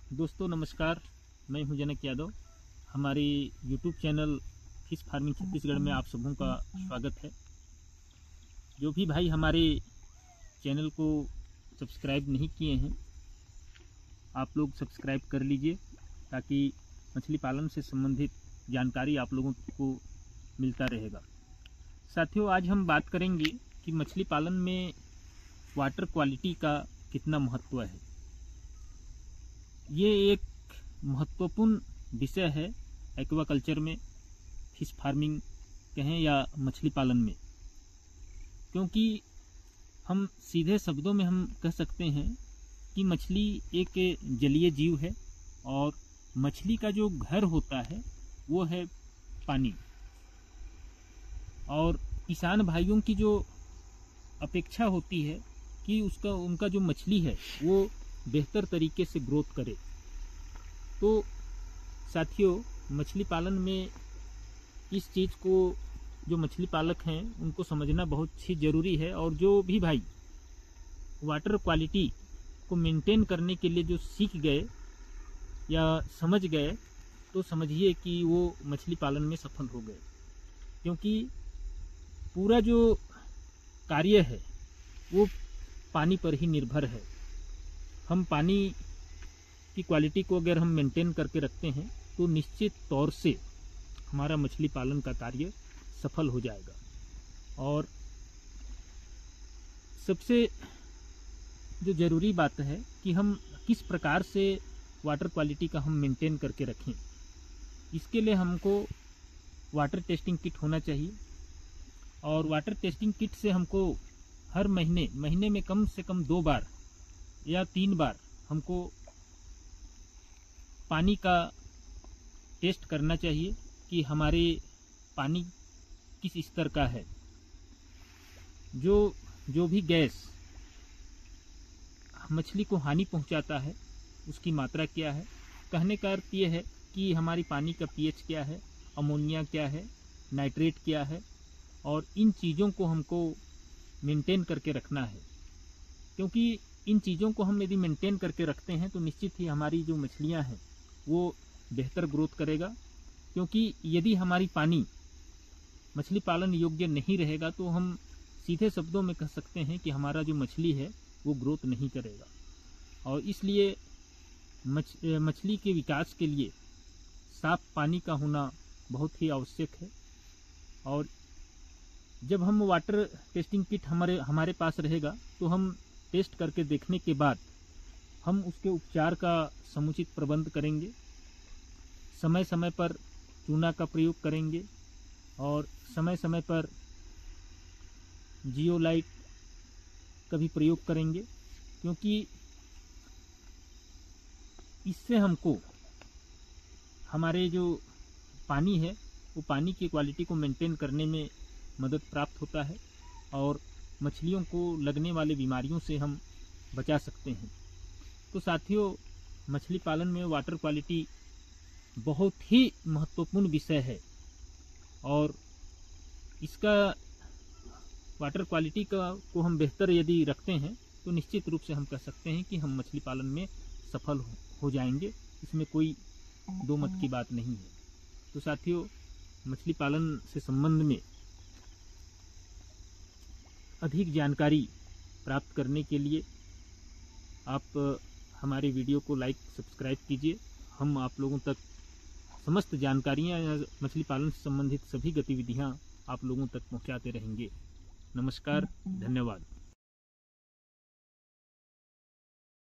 दोस्तों नमस्कार, मैं हूं जनक यादव। हमारे YouTube channel fish farming Chhattisgarh में आप सबों का स्वागत है। जो भी भाई हमारे चैनल को सब्सक्राइब नहीं किए हैं, आप लोग सब्सक्राइब कर लीजिए ताकि मछली पालन से संबंधित जानकारी आप लोगों को मिलता रहेगा। साथियों, आज हम बात करेंगे कि मछली पालन में वाटर क्वालिटी का कितना महत्व है। ये एक महत्वपूर्ण विषय है एक्वाकल्चर में, फिश फार्मिंग कहें या मछली पालन में, क्योंकि हम सीधे शब्दों में हम कह सकते हैं कि मछली एक जलीय जीव है और मछली का जो घर होता है वो है पानी। और किसान भाइयों की जो अपेक्षा होती है कि उनका जो मछली है वो बेहतर तरीके से ग्रोथ करे। तो साथियों, मछली पालन में इस चीज़ को जो मछली पालक हैं उनको समझना बहुत ही ज़रूरी है। और जो भी भाई वाटर क्वालिटी को मेंटेन करने के लिए जो सीख गए या समझ गए, तो समझिए कि वो मछली पालन में सफल हो गए, क्योंकि पूरा जो कार्य है वो पानी पर ही निर्भर है। हम पानी की क्वालिटी को अगर हम मेंटेन करके रखते हैं तो निश्चित तौर से हमारा मछली पालन का कार्य सफल हो जाएगा। और सबसे जो ज़रूरी बात है कि हम किस प्रकार से वाटर क्वालिटी का हम मेंटेन करके रखें, इसके लिए हमको वाटर टेस्टिंग किट होना चाहिए। और वाटर टेस्टिंग किट से हमको हर महीने में कम से कम 2 बार या 3 बार हमको पानी का टेस्ट करना चाहिए कि हमारे पानी किस स्तर का है। जो भी गैस मछली को हानि पहुंचाता है उसकी मात्रा क्या है। कहने का अर्थ ये है कि हमारी पानी का पीएच क्या है, अमोनिया क्या है, नाइट्रेट क्या है, और इन चीज़ों को हमको मेंटेन करके रखना है। क्योंकि इन चीज़ों को हम यदि मेंटेन करके रखते हैं तो निश्चित ही हमारी जो मछलियां हैं वो बेहतर ग्रोथ करेगा। क्योंकि यदि हमारी पानी मछली पालन योग्य नहीं रहेगा तो हम सीधे शब्दों में कह सकते हैं कि हमारा जो मछली है वो ग्रोथ नहीं करेगा। और इसलिए मछली के विकास के लिए साफ पानी का होना बहुत ही आवश्यक है। और जब हम वाटर टेस्टिंग किट हमारे पास रहेगा तो हम टेस्ट करके देखने के बाद हम उसके उपचार का समुचित प्रबंध करेंगे, समय समय पर चूना का प्रयोग करेंगे और समय समय पर जियोलाइट का भी प्रयोग करेंगे। क्योंकि इससे हमको हमारे जो पानी है वो पानी की क्वालिटी को मेंटेन करने में मदद प्राप्त होता है और मछलियों को लगने वाले बीमारियों से हम बचा सकते हैं। तो साथियों, मछली पालन में वाटर क्वालिटी बहुत ही महत्वपूर्ण विषय है और इसका वाटर क्वालिटी को हम बेहतर यदि रखते हैं तो निश्चित रूप से हम कह सकते हैं कि हम मछली पालन में सफल हो जाएंगे। इसमें कोई दो मत की बात नहीं है। तो साथियों, मछली पालन से संबंध में अधिक जानकारी प्राप्त करने के लिए आप हमारे वीडियो को लाइक सब्सक्राइब कीजिए। हम आप लोगों तक समस्त जानकारियाँ या मछली पालन से संबंधित सभी गतिविधियाँ आप लोगों तक पहुँचाते रहेंगे। नमस्कार, धन्यवाद।